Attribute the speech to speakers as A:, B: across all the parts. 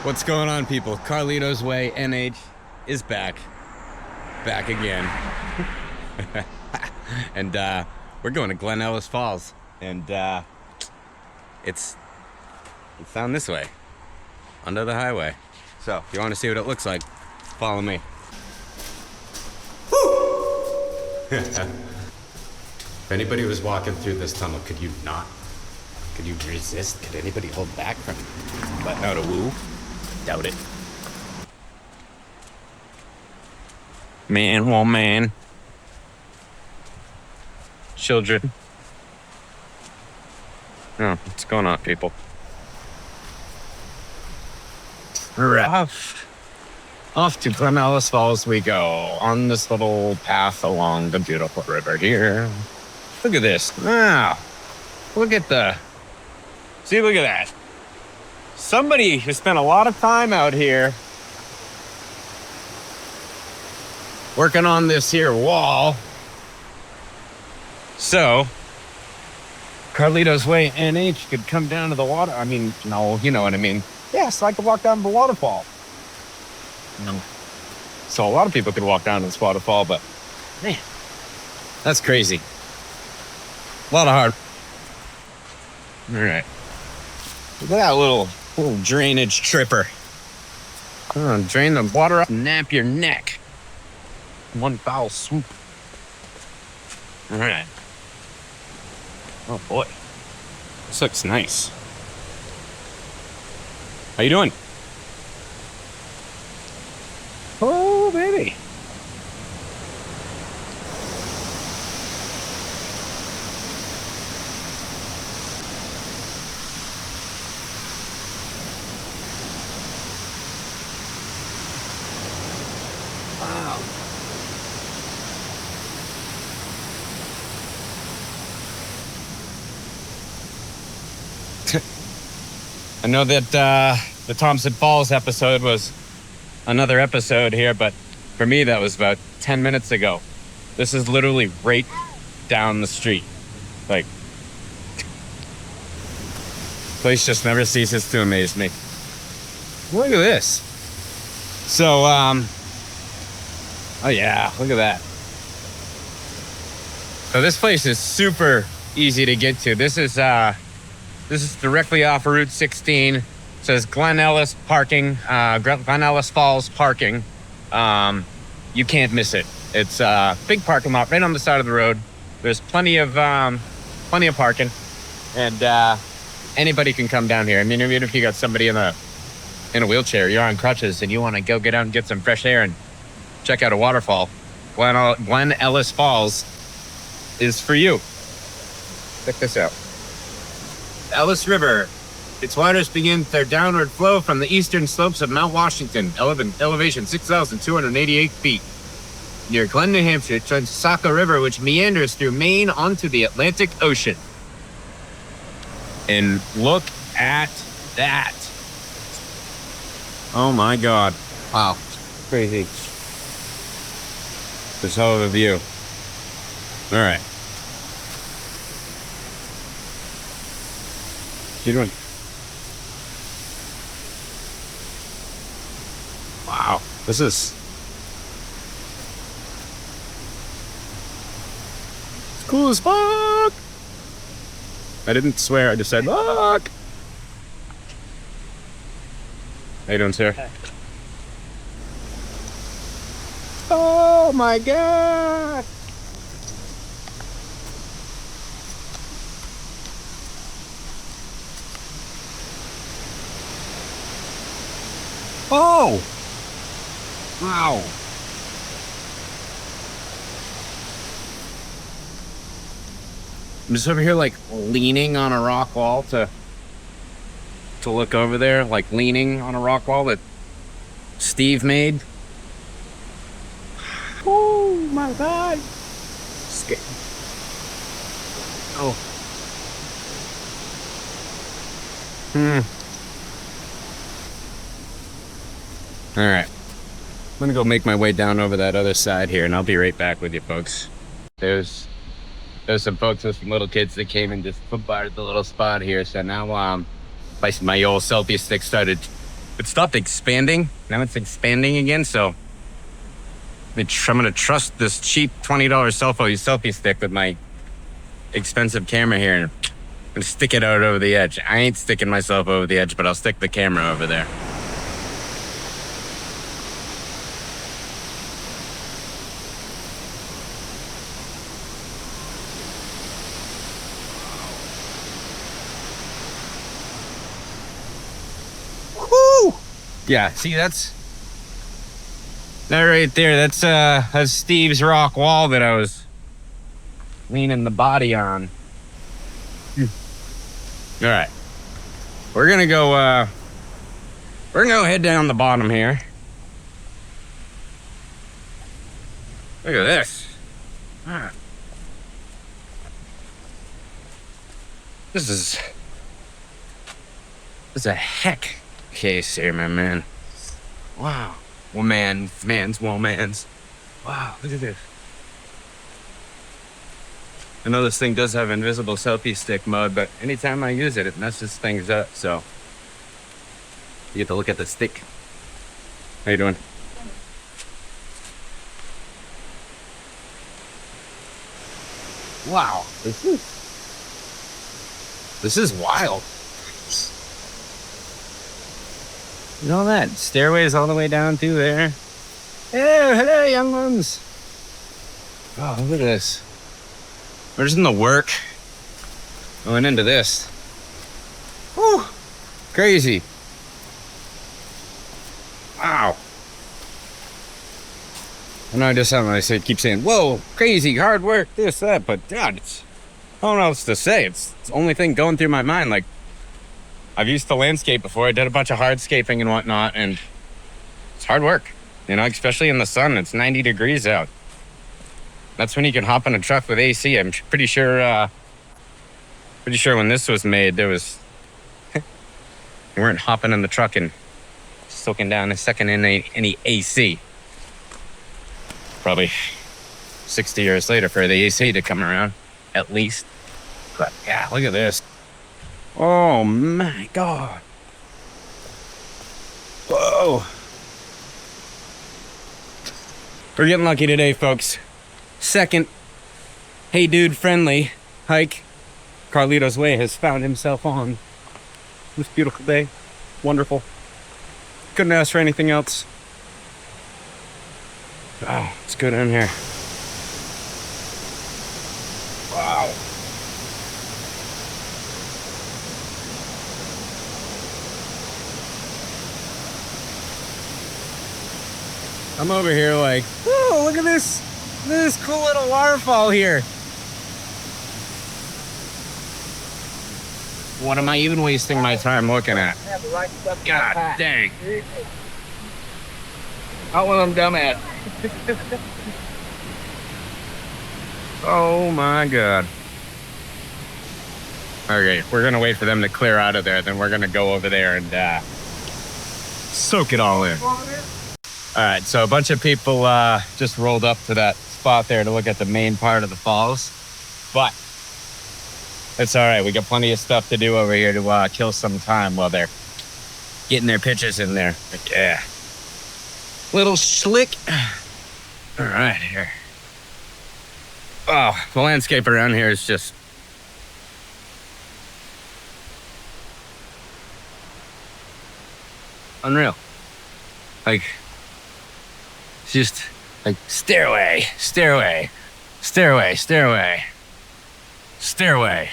A: What's going on, people? Carlito's Way NH is back again. And we're going to Glen Ellis Falls, and it's down this way under the highway. So if you want to see what it looks like, follow me. If anybody was walking through this tunnel, could you resist? Could anybody hold back from letting out a woo? Doubt it. Man, woman. Children. Oh, what's going on, people? Off to Glen Ellis Falls we go, on this little path along the beautiful river here. Look at this. Wow. Look at that. Somebody has spent a lot of time out here working on this here wall. So, Carlito's Way NH could come down to the water. I mean, no, you know what I mean. Yeah, so I could walk down the waterfall. No. So a lot of people could walk down this waterfall, but man, that's crazy. A lot of hard. All right. Look at that little drainage tripper. Drain the water up and nap your neck. One foul swoop. All right. Oh boy, this looks nice. How you doing? Oh baby. Wow. I know that the Thompson Falls episode was another episode here, but for me that was about 10 minutes ago. This is literally right down the street. Like, place just never ceases to amaze me. Look at this. So, oh yeah, look at that. So this place is super easy to get to. This is directly off of Route 16. It says Glen Ellis parking, Glen Ellis Falls parking. You can't miss it. It's a big parking lot right on the side of the road. There's plenty of parking, and anybody can come down here. I mean, even if you got somebody in a wheelchair, you're on crutches, and you want to go get out and get some fresh air and check out a waterfall, Glen Ellis Falls is for you. Check this out. Ellis River. Its waters begin their downward flow from the eastern slopes of Mount Washington, elevation 6,288 feet. Near Glen, New Hampshire, it joins the Saco River, which meanders through Maine onto the Atlantic Ocean. And look at that. Oh my God. Wow. Crazy. This hell of a view. All right. What you doing? Wow, this is it's cool as fuck. I didn't swear, I just said fuck. How you doing, sir? Hey. Oh my God. Oh! Wow. I'm just over here like leaning on a rock wall to look over there, like leaning on a rock wall that Steve made. Oh my God. Oh. All right. I'm gonna go make my way down over that other side here, and I'll be right back with you folks. There's some folks with some little kids that came and just bombarded the little spot here. So now my old selfie stick started it stopped expanding. Now it's expanding again, so I'm gonna trust this cheap $20 selfie stick with my expensive camera here and stick it out over the edge. I ain't sticking myself over the edge, but I'll stick the camera over there. Woo! Yeah, see, that's that right there. That's Steve's rock wall that I was leaning the body on. All right, we're gonna go head down the bottom here. Look at this. This is a heck case here, my man. Wow. Mans. Wow, look at this. I know this thing does have invisible selfie stick mode, but anytime I use it, it messes things up, so you get to look at the stick. How you doing? Wow, this is wild. You know that stairways all the way down through there. Oh, hello, young ones. Oh, look at this. We're just in the work going into this. Whew, crazy. Wow. I know I just sound like I keep saying, whoa, crazy, hard work, this, that, but God, I don't know what else to say. It's the only thing going through my mind. Like, I've used to landscape before. I did a bunch of hardscaping and whatnot, and it's hard work. You know, especially in the sun. It's 90 degrees out. That's when you can hop in a truck with AC. I'm pretty sure when this was made, there was you weren't hopping in the truck and soaking down a second in any AC. Probably 60 years later for the AC to come around, at least. But yeah, look at this. Oh my God. Whoa. We're getting lucky today, folks. Second Hey Dude friendly hike Carlito's Way has found himself on this beautiful day. Wonderful. Couldn't ask for anything else. Wow, it's good in here. Wow. I'm over here like, whoa, look at this cool little waterfall here. What am I even wasting my time looking at? God dang. Not one of them dumbass. Oh my God. Okay, we're gonna wait for them to clear out of there, then we're gonna go over there and soak it all in. All right, so a bunch of people just rolled up to that spot there to look at the main part of the falls, but it's all right. We got plenty of stuff to do over here to kill some time while they're getting their pictures in there. But yeah, little slick. All right, here. Oh, the landscape around here is just unreal. Like, it's just like stairway, stairway, stairway, stairway, stairway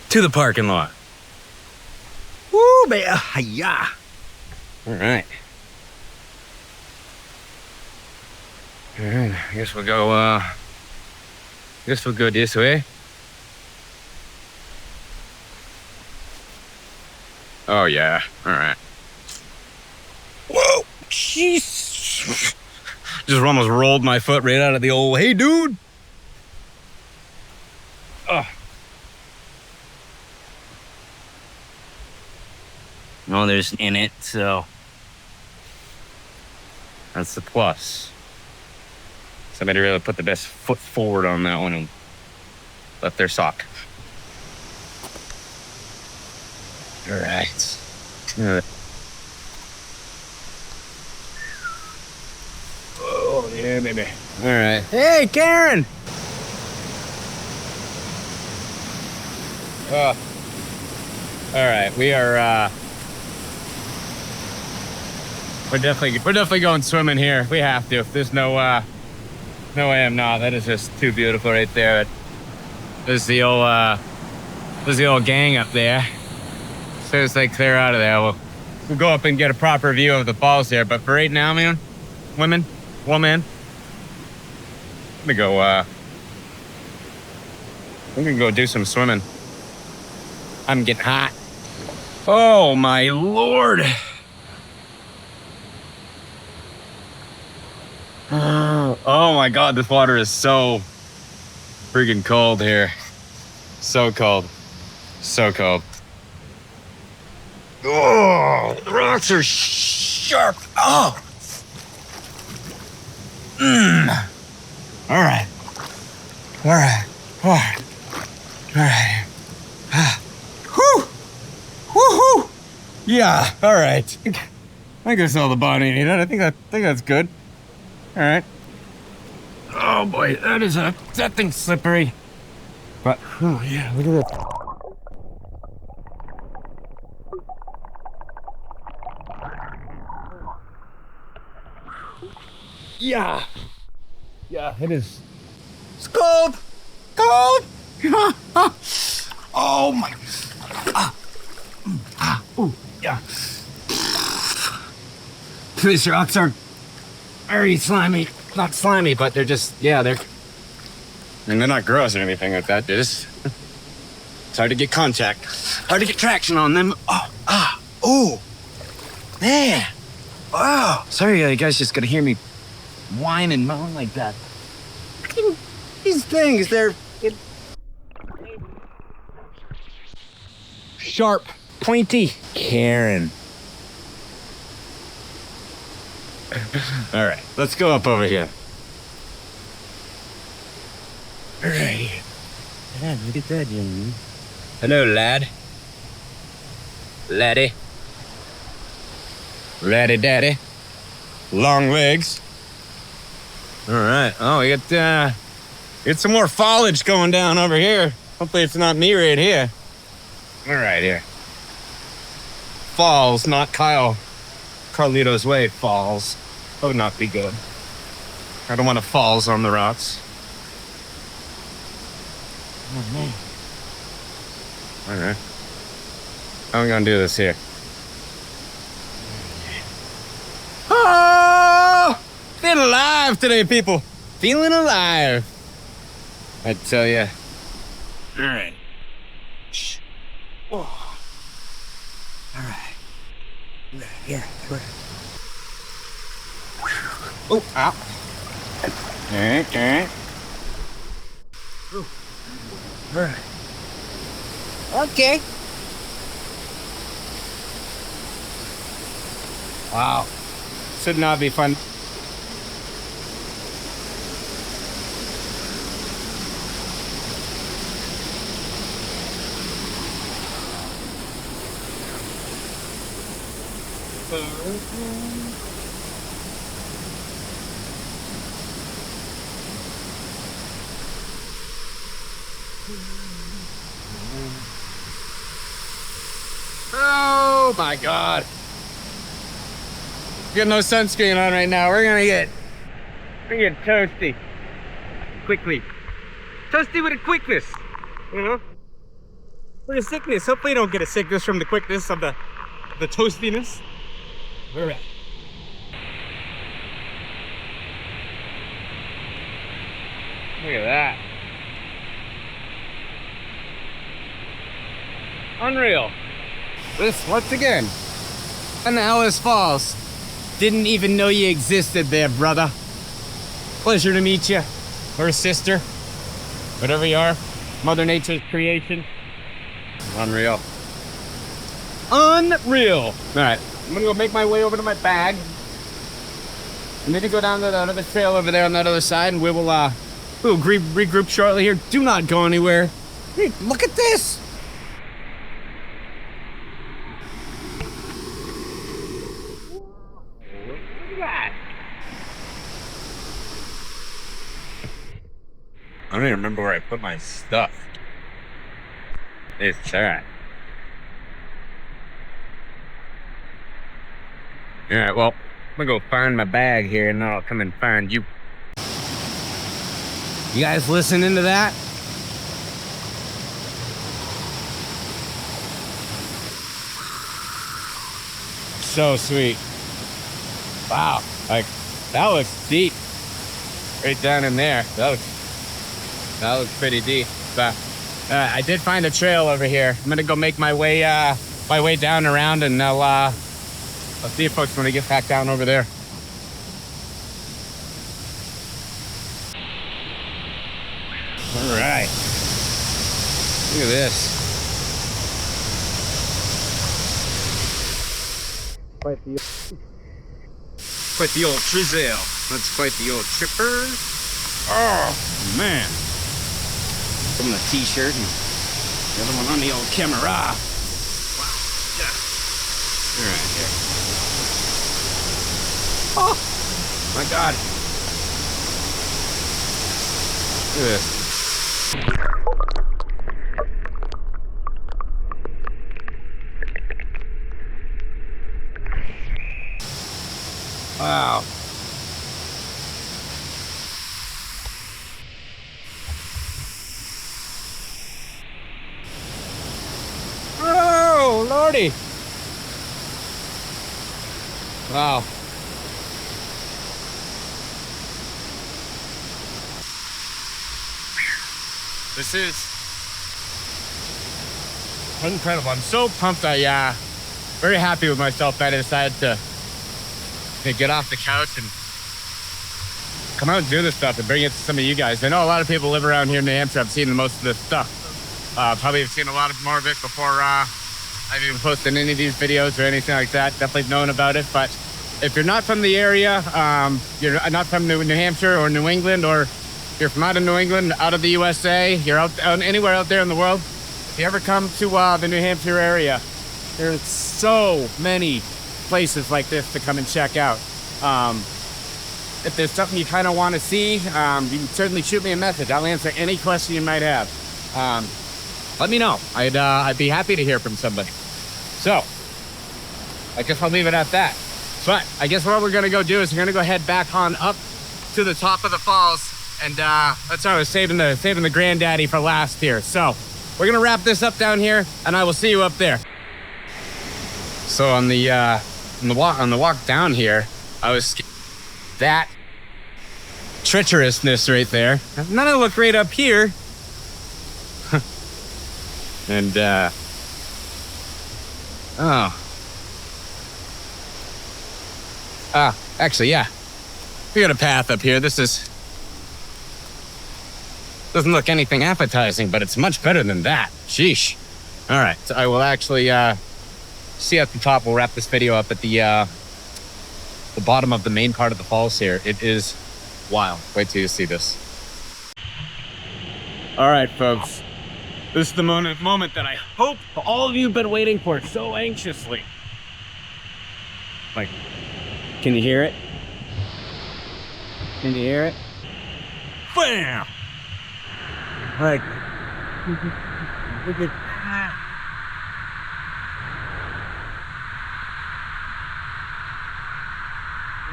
A: to the parking lot. Woo, man, yeah. All right. All right, I guess we'll go this way. Oh yeah, all right. Whoa, jeez. Just almost rolled my foot right out of the old, hey dude. Oh. No, there's in it, so that's the plus. Somebody really put the best foot forward on that one and left their sock. All right. Oh, yeah, baby. All right. Hey, Karen! All right, we are, we're definitely going swimming here. We have to. There's no way I'm not. That is just too beautiful right there. There's the old gang up there. As soon as they clear out of there, we'll go up and get a proper view of the falls there. But for right now, man, woman, I'm gonna go do some swimming. I'm getting hot. Oh my Lord. Oh my God, this water is so freaking cold here. So cold. So cold. Oh, the rocks are sharp. Oh. All right. Whew. Woohoo. Yeah, all right. I think that's all the body needed. I think that's good. All right. Oh boy, that thing's slippery. But oh yeah, look at that. Yeah, it is. It's cold. Oh my. Ooh, yeah. These rocks are very slimy. Not slimy, but they're just, yeah, they're not gross or anything like that. It's hard to get contact. Hard to get traction on them. Oh, man. Wow. Sorry, you guys just gotta hear me whine and moan like that. These things, they're sharp, pointy. Karen. All right, let's go up over here. All right. Yeah, look at that, young. Hello, lad. Laddie. Laddie daddy. Long legs. All right. Oh, we got some more foliage going down over here. Hopefully it's not me right here. All right, here. Falls, not Carlito's Way falls. That would not be good. I don't want to falls on the rocks. Oh, man. All right. How are we gonna do this here? Oh! Feeling alive today, people. Feeling alive. I tell you. All right. Shh. Oh. All right. Yeah. Oh, ow. All right. Ooh. All right. Okay. Wow. Should not be fun. Oh my God. We got no sunscreen on right now. We're gonna get toasty. Quickly. Toasty with a quickness. You know? With a sickness. Hopefully you don't get a sickness from the quickness of the toastiness. All right. Look at that. Unreal. This, once again, Glen Ellis Falls. Didn't even know you existed there, brother. Pleasure to meet you. Or sister. Whatever you are. Mother Nature's creation. Unreal. Unreal. All right. I'm gonna go make my way over to my bag. I need to go down to that other trail over there on that other side, and we'll regroup shortly here. Do not go anywhere. Hey, look at this. don't even remember where I put my stuff. It's all right. All right, well, I'm gonna go find my bag here and then I'll come and find you. You guys listening to that? So sweet. Wow, like that looks deep. Right down in there. That looks pretty deep. But I did find a trail over here. I'm gonna go make my way down around, and I'll see if folks want to get back down over there. All right. Look at this. Quite the old trizzle. That's quite the old tripper. Oh, man. From the t-shirt and the other one on the old camera. Wow. Yeah. All right, here. Oh, my God. Look at this. Wow. Oh, Lordy. Wow. This is incredible. I'm so pumped. Very happy with myself that I decided to get off the couch and come out and do this stuff and bring it to some of you guys. I know a lot of people live around here in New Hampshire. I've seen most of this stuff. Probably have seen a lot more of it before I've even posted any of these videos or anything like that. Definitely known about it. But if you're not from the area, you're not from New Hampshire or New England, or you're from out of New England, out of the USA, you're out anywhere out there in the world, if you ever come to the New Hampshire area, there's so many places like this to come and check out. If there's something you kind of want to see, you can certainly shoot me a message. I'll answer any question you might have. Let me know. I'd be happy to hear from somebody. So, I guess I'll leave it at that. But I guess what we're gonna go do is we're gonna go head back on up to the top of the falls, and that's how I was saving the granddaddy for last here. So we're gonna wrap this up down here, and I will see you up there. So on the walk down here, I was that treacherousness right there. None of it looked great up here. And actually, yeah, we got a path up here. Doesn't look anything appetizing, but it's much better than that. Sheesh. All right, so I will actually see you at the top. We'll wrap this video up at the bottom of the main part of the falls here. It is wild. Wait till you see this. All right, folks. This is the moment that I hope all of you have been waiting for so anxiously. Like, can you hear it? Can you hear it? Bam! Like, look at that.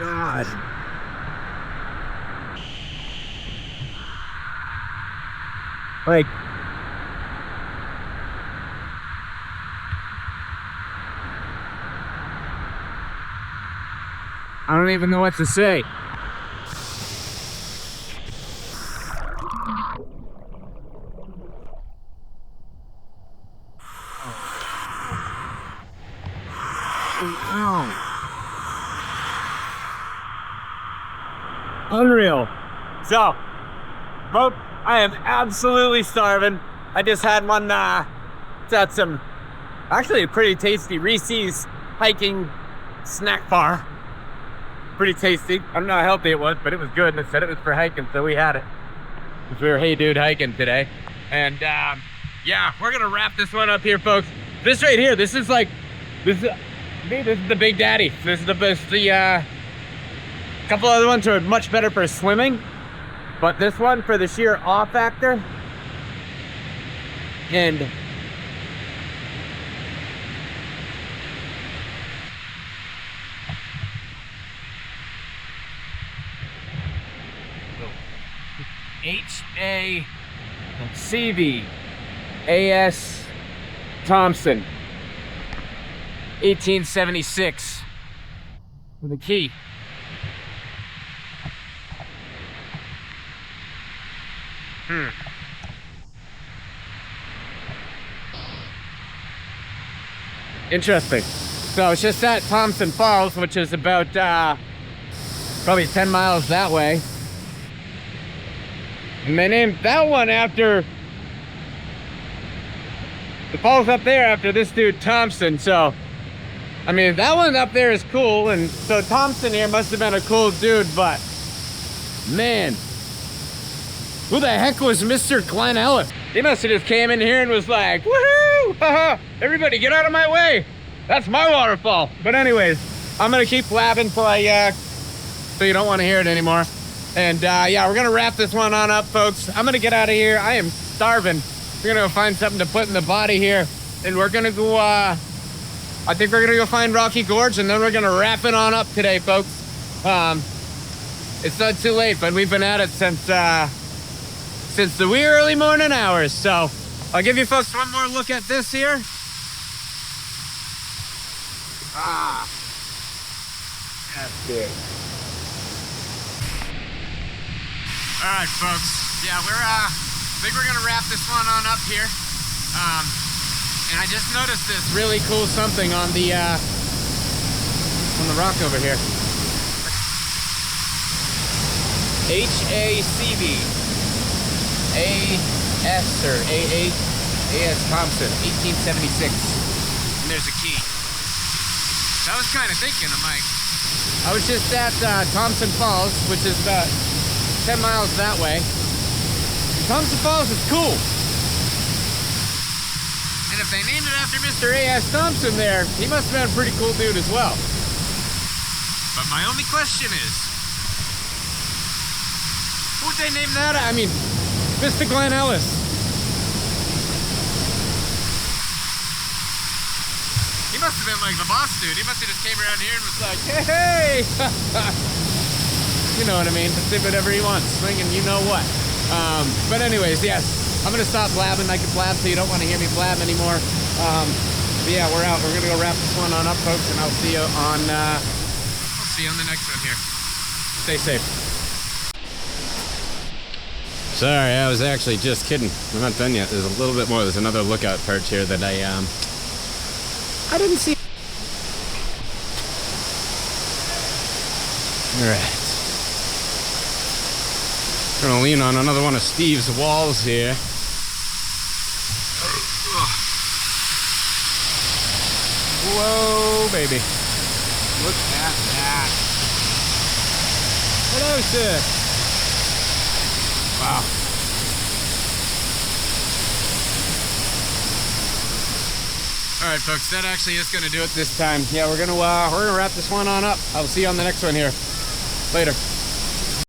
A: God. Like, I don't even know what to say. Wow. Unreal. So, folks, I am absolutely starving. I just had some, actually a pretty tasty Reese's hiking snack bar. Pretty tasty. I don't know how healthy it was, but it was good. And it said it was for hiking, so we had it. Because we were hey dude hiking today. And yeah, we're gonna wrap this one up here, folks. This right here, this is the big daddy. This is the best. The couple other ones are much better for swimming. But this one, for the sheer awe factor, and H-A-C-V-A-S Thompson, 1876, with a key. Interesting. So it's just at Thompson Falls, which is about probably 10 miles that way. And they named that one after the falls up there after this dude Thompson. So I mean, that one up there is cool, and so Thompson here must have been a cool dude, but man, who the heck was Mr. Glen Ellis? He must have just came in here and was like, woohoo, haha, everybody get out of my way. That's my waterfall. But anyways, I'm gonna keep blabbing till so you don't want to hear it anymore. And yeah, we're gonna wrap this one on up, folks. I'm gonna get out of here. I am starving. We're gonna go find something to put in the body here, and we're gonna go, I think we're gonna go find Rocky Gorge, and then we're gonna wrap it on up today, folks. It's not too late, but we've been at it since the wee early morning hours. So I'll give you folks one more look at this here. That's good. All right, folks. Yeah, I think we're gonna wrap this one on up here. And I just noticed this really cool something on the rock over here. H-A-C-V-A-S or A-A-A-S Thompson, 1876. And there's a key. So I was kind of thinking, I'm like, I was just at Thompson Falls, which is about 10 miles that way. Thompson Falls is cool. And if they named it after Mr. A.S. Thompson there, he must have been a pretty cool dude as well. But my only question is, who would they name that? I mean, Mr. Glen Ellis. He must have been like the boss dude. He must have just came around here and was like, hey, you know what I mean? Just do whatever he wants, swinging you know what. But anyways, yes, I'm gonna stop blabbing. I can blab so you don't want to hear me blab anymore. But yeah, we're out. We're gonna go wrap this one on up, folks, and I'll see you on the next one here. Stay safe. Sorry, I was actually just kidding. I'm not done yet. There's a little bit more. There's another lookout perch here that I didn't see. All right. Gonna lean on another one of Steve's walls here. Whoa, baby. Look at that. Hello, sir. Wow. All right, folks, that actually is gonna do it this time. Yeah, we're gonna wrap this one on up. I'll see you on the next one here. Later.